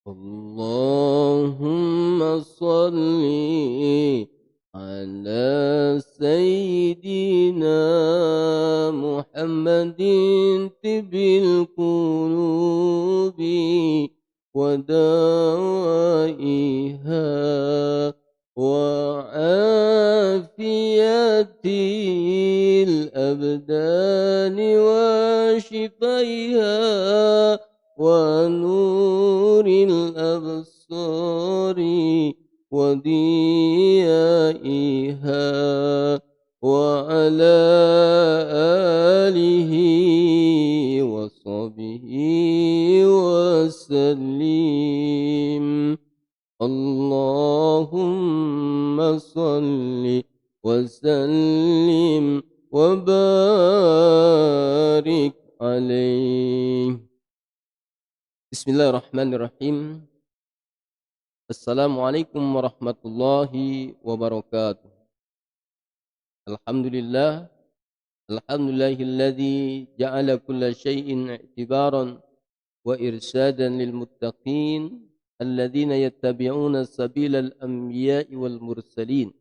اللهم صل على سيدنا محمد طب القلوب ودوائها وعافية الأبدان وشفيها ونور الأبصار وضيائها وعلى آله وصحبه وسلم. اللهم صل وسلم وبارك عليه. Bismillahirrahmanirrahim. Assalamualaikum warahmatullahi wabarakatuh. Alhamdulillah. Alhamdulillahilladzi ja'ala kulla syai'in i'tibaran wa irsadan lil muttaqin alladzina yattabi'una sabilal anbiya'i wal mursalin.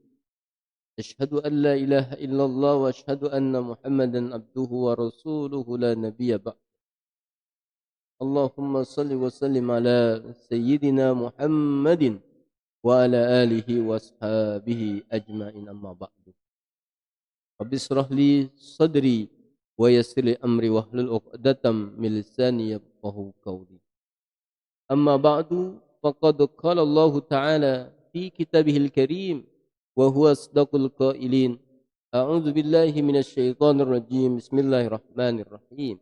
Asyhadu an la ilaha illallah wa asyhadu anna Muhammadan abduhu wa rasuluhu la nabiyya ba'd. Allahumma salli wa sallim ala sayyidina Muhammadin wa ala alihi wa ashabihi ajma'in, amma ba'du. Rabbi israh li sadri wa yassir li amri wahlul 'uqdatam min lisani yafqahu qawli. Amma ba'du, faqad qala Allah Ta'ala fi kitabihil karim wa huwa asdaqul qailin. A'udzu billahi minasy syaithanir rajim. Bismillahirrahmanirrahim.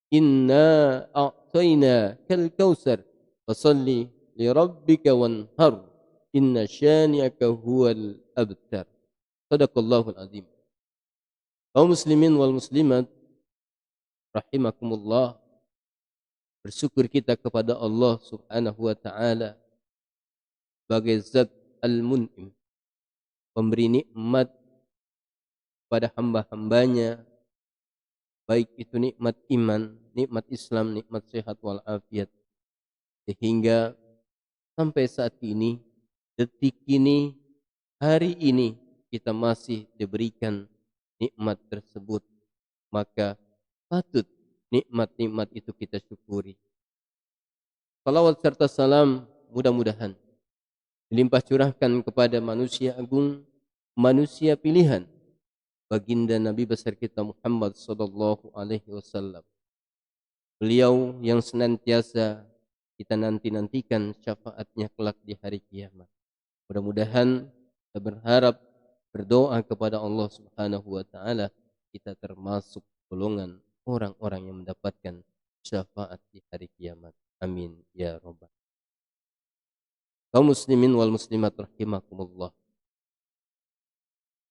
Inna a'tayna kal kausar fasalli li rabbika wanhar inna syani'aka huwal abtar. Shadaqallahul azim. Kaum muslimin wal muslimat rahimakumullah, bersyukur kita kepada Allah Subhanahu wa taala sebagai zat al-mun'im, pemberi nikmat pada hamba-hambanya, baik itu nikmat iman, nikmat Islam, nikmat sehat walafiat, sehingga sampai saat ini, detik ini, hari ini kita masih diberikan nikmat tersebut. Maka patut nikmat-nikmat itu kita syukuri. Salawat serta salam mudah-mudahan dilimpah curahkan kepada manusia agung, manusia pilihan, baginda Nabi besar kita Muhammad sallallahu alaihi wasallam. Beliau yang senantiasa kita nantikan syafaatnya kelak di hari kiamat. Mudah-mudahan kita berharap, berdoa kepada Allah Subhanahu wa taala kita termasuk golongan orang-orang yang mendapatkan syafaat di hari kiamat. Amin ya rabbal. Kaum muslimin wal muslimat rahimakumullah.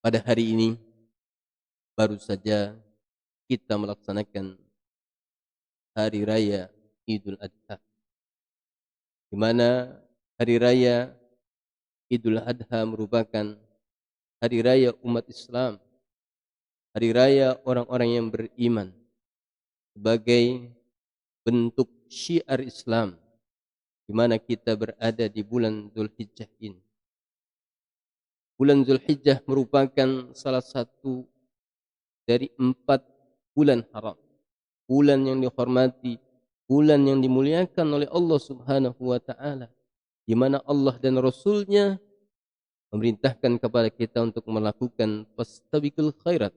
Pada hari ini baru saja kita melaksanakan hari raya Idul Adha, di mana hari raya Idul Adha merupakan hari raya umat Islam, hari raya orang-orang yang beriman, sebagai bentuk syiar Islam, di mana kita berada di bulan Zulhijjah ini. Bulan Zulhijjah merupakan salah satu dari 4 bulan haram, bulan yang dihormati, bulan yang dimuliakan oleh Allah Subhanahu wa taala, di mana Allah dan Rasul-Nya memerintahkan kepada kita untuk melakukan fastabiqul khairat,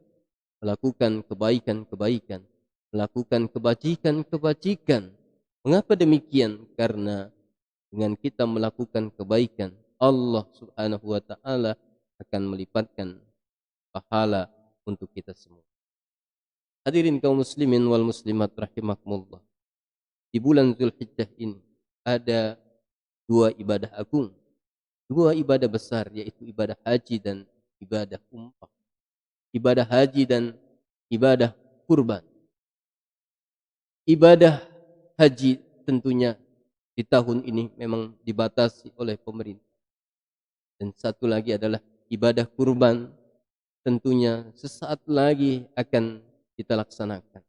melakukan kebaikan-kebaikan, melakukan kebajikan-kebajikan. Mengapa demikian? Karena dengan kita melakukan kebaikan, Allah Subhanahu wa taala akan melipatkan pahala untuk kita semua. Hadirin kaum muslimin wal muslimat rahimakumullah. Di bulan Zulhijjah ini ada 2 ibadah agung, 2 ibadah besar, yaitu ibadah haji dan ibadah umrah. Ibadah haji dan ibadah kurban. Ibadah haji tentunya di tahun ini memang dibatasi oleh pemerintah. Dan satu lagi adalah ibadah kurban, tentunya sesaat lagi akan kita laksanakan.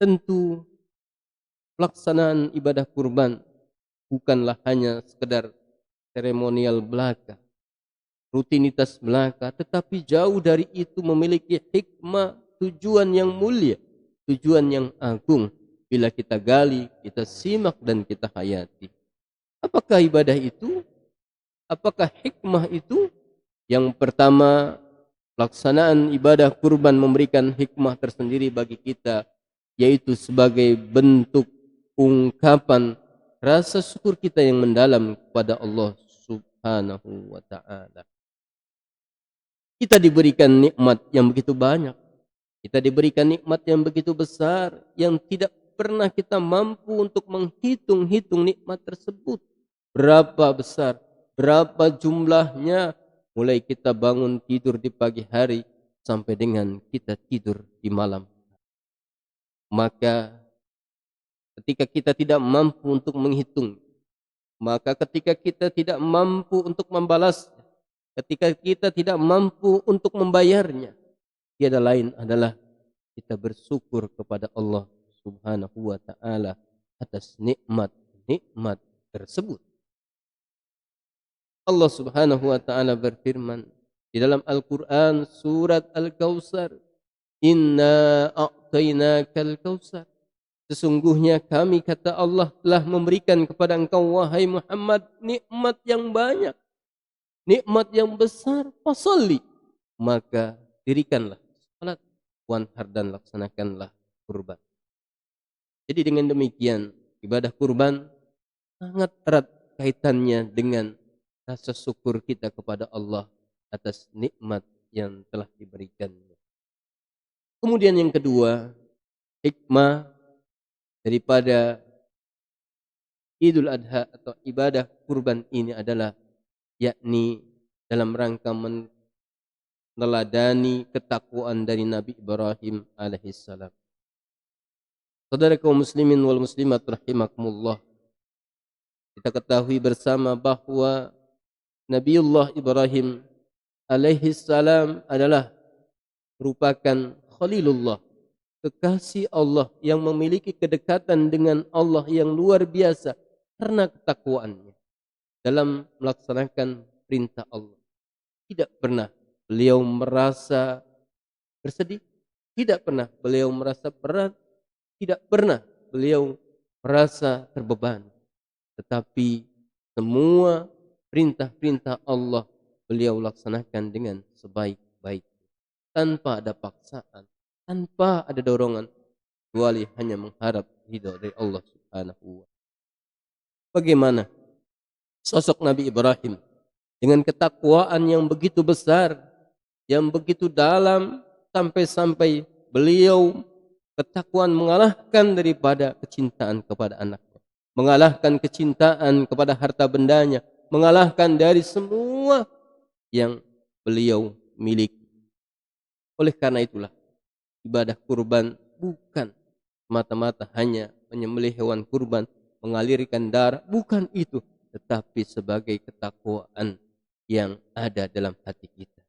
Tentu pelaksanaan ibadah kurban bukanlah hanya sekedar seremonial belaka, rutinitas belaka, tetapi jauh dari itu memiliki hikmah, tujuan yang mulia, tujuan yang agung. Bila kita gali, kita simak dan kita hayati. Apakah ibadah itu? Apakah hikmah itu? Yang pertama, pelaksanaan ibadah kurban memberikan hikmah tersendiri bagi kita, yaitu sebagai bentuk ungkapan rasa syukur kita yang mendalam kepada Allah Subhanahu wa taala. Kita diberikan nikmat yang begitu banyak. Kita diberikan nikmat yang begitu besar yang tidak pernah kita mampu untuk menghitung-hitung nikmat tersebut. Berapa besar, berapa jumlahnya, mulai kita bangun tidur di pagi hari sampai dengan kita tidur di malam. Maka ketika kita tidak mampu untuk menghitung, maka ketika kita tidak mampu untuk membalas, ketika kita tidak mampu untuk membayarnya, tiada lain adalah kita bersyukur kepada Allah Subhanahu wa taala atas nikmat-nikmat tersebut. Allah Subhanahu wa taala berfirman di dalam Al-Qur'an surat Al-Kautsar, "Inna a'tainakal kautsar." Sesungguhnya kami, kata Allah, telah memberikan kepada engkau wahai Muhammad nikmat yang banyak, nikmat yang besar. Fasalli, maka dirikanlah salat, wanhar, dan laksanakanlah kurban. Jadi dengan demikian ibadah kurban sangat erat kaitannya dengan rasa syukur kita kepada Allah atas nikmat yang telah diberikannya. Kemudian yang kedua, hikmah daripada Idul Adha atau ibadah kurban ini adalah yakni dalam rangka meneladani ketakwaan dari Nabi Ibrahim alaihissalam. Saudara kaum muslimin wal muslimat rahimakumullah, kita ketahui bersama bahwa Nabiullah Ibrahim alaihissalam adalah merupakan Khalilullah, kekasih Allah yang memiliki kedekatan dengan Allah yang luar biasa karena ketakwaannya dalam melaksanakan perintah Allah. Tidak pernah beliau merasa bersedih, tidak pernah beliau merasa berat, tidak pernah beliau merasa terbebani. Tetapi semua perintah-perintah Allah beliau laksanakan dengan sebaik-baik, tanpa ada paksaan, tanpa ada dorongan, kecuali hanya mengharap ridha dari Allah Subhanahu wa taala. Bagaimana sosok Nabi Ibrahim dengan ketakwaan yang begitu besar, yang begitu dalam, sampai-sampai beliau ketakwaan mengalahkan daripada kecintaan kepada anaknya, mengalahkan kecintaan kepada harta bendanya, mengalahkan dari semua yang beliau miliki. Oleh karena itulah ibadah kurban bukan semata-mata hanya menyembelih hewan kurban, mengalirkan darah, bukan itu, tetapi sebagai ketakwaan yang ada dalam hati kita.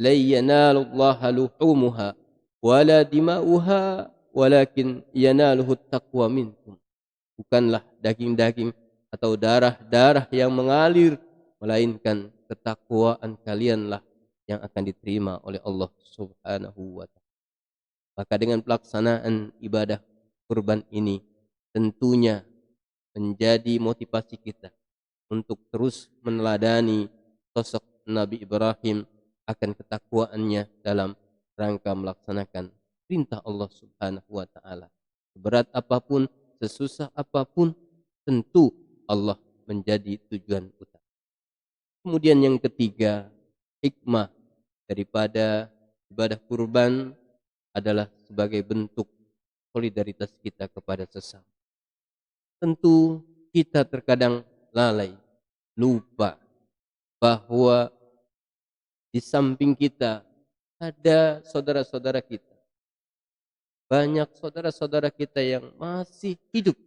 La yanalullaha luhumuha wala dima'uha walakin yanaluhu taqwa minkum. Bukanlah daging-daging atau darah-darah yang mengalir, melainkan ketakwaan kalianlah yang akan diterima oleh Allah Subhanahu wa taala. Maka dengan pelaksanaan ibadah kurban ini tentunya menjadi motivasi kita untuk terus meneladani sosok Nabi Ibrahim akan ketakwaannya dalam rangka melaksanakan perintah Allah Subhanahu wa taala. Seberat apapun, sesusah apapun, tentu Allah menjadi tujuan utama. Kemudian yang ketiga, hikmah daripada ibadah kurban adalah sebagai bentuk solidaritas kita kepada sesama. Tentu kita terkadang lalai, lupa bahwa di samping kita ada saudara-saudara kita. Banyak saudara-saudara kita yang masih hidup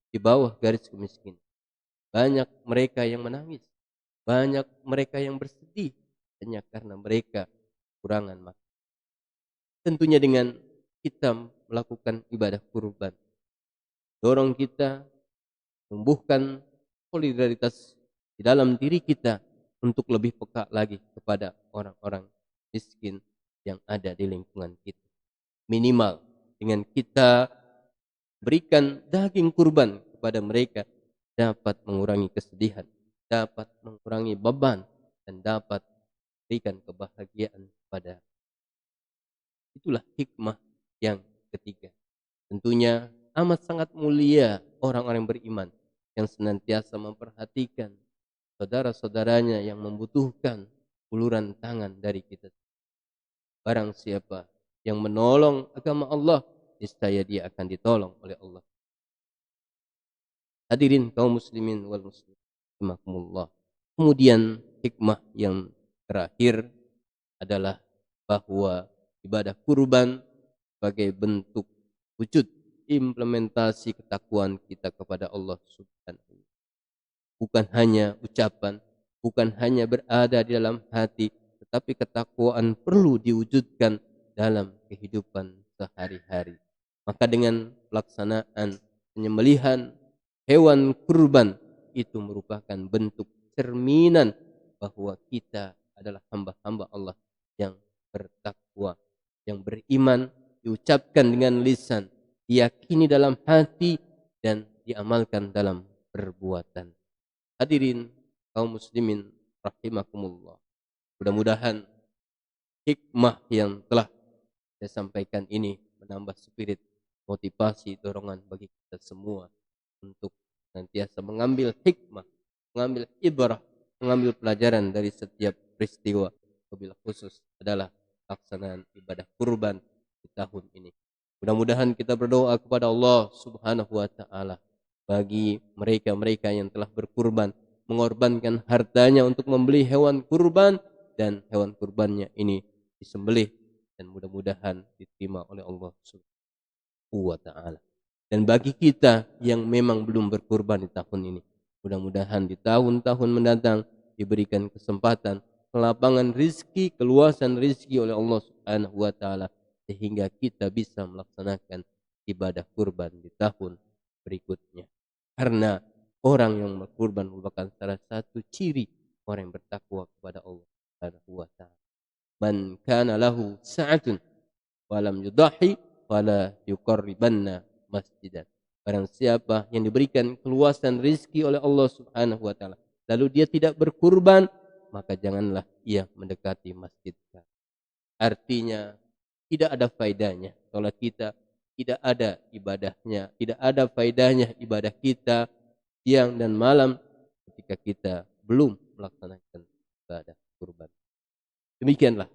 di bawah garis kemiskinan. Banyak mereka yang menangis, banyak mereka yang bersedih hanya karena mereka kekurangan makan. Tentunya dengan kita melakukan ibadah kurban, dorong kita tumbuhkan solidaritas di dalam diri kita untuk lebih peka lagi kepada orang-orang miskin yang ada di lingkungan kita. Minimal dengan kita berikan daging kurban kepada mereka dapat mengurangi kesedihan, dapat mengurangi beban, dan dapat berikan kebahagiaan pada. Itulah hikmah yang ketiga. Tentunya amat sangat mulia orang-orang beriman yang senantiasa memperhatikan saudara-saudaranya yang membutuhkan uluran tangan dari kita. Barang siapa yang menolong agama Allah, niscaya dia akan ditolong oleh Allah. Hadirin kaum muslimin wal muslimin rahimakumullah. Kemudian hikmah yang terakhir adalah bahwa ibadah kurban sebagai bentuk wujud implementasi ketakwaan kita kepada Allah Subhanahu. Bukan hanya ucapan, bukan hanya berada di dalam hati, tetapi ketakwaan perlu diwujudkan dalam kehidupan sehari-hari. Maka dengan pelaksanaan penyembelihan hewan kurban itu merupakan bentuk cerminan bahwa kita adalah hamba-hamba Allah yang bertakwa, yang beriman, diucapkan dengan lisan, diyakini dalam hati, dan diamalkan dalam perbuatan. Hadirin kaum muslimin rahimakumullah. Mudah-mudahan hikmah yang telah saya sampaikan ini menambah spirit, motivasi, dorongan bagi kita semua untuk senantiasa mengambil hikmah, mengambil ibrah, mengambil pelajaran dari setiap peristiwa, wabil khusus adalah pelaksanaan ibadah kurban di tahun ini. Mudah-mudahan kita berdoa kepada Allah Subhanahu wa taala bagi mereka-mereka yang telah berkurban, mengorbankan hartanya untuk membeli hewan kurban, dan hewan kurbannya ini disembelih dan mudah-mudahan diterima oleh Allah Subhanahu wa taala. Dan bagi kita yang memang belum berkurban di tahun ini, mudah-mudahan di tahun-tahun mendatang diberikan kesempatan, kelapangan rizki, keluasan rizki oleh Allah Subhanahu wa taala sehingga kita bisa melaksanakan ibadah kurban di tahun berikutnya. Karena orang yang berkurban merupakan salah satu ciri orang yang bertakwa kepada Allah Subhanahu wa taala. Man kana lahu sa'atun wa lam yudahi fala yuqarribanna masjidan. Barang siapa yang diberikan keluasan rizki oleh Allah Subhanahu wa taala, lalu dia tidak berkurban, maka janganlah ia mendekati masjid. Artinya tidak ada faedahnya salat kita, tidak ada ibadahnya, tidak ada faedahnya ibadah kita siang dan malam ketika kita belum melaksanakan ibadah kurban. Demikianlah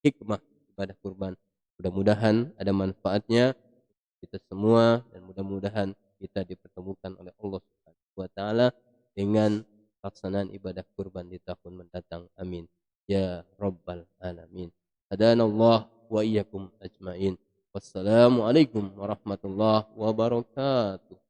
hikmah ibadah kurban. Mudah-mudahan ada manfaatnya kita semua dan mudah-mudahan kita dipertemukan oleh Allah Subhanahu wa taala dengan pelaksanaan ibadah kurban di tahun mendatang. Amin ya rabbal alamin. Hadanallah wa iyyakum ajmain. Wassalamualaikum warahmatullahi wabarakatuh.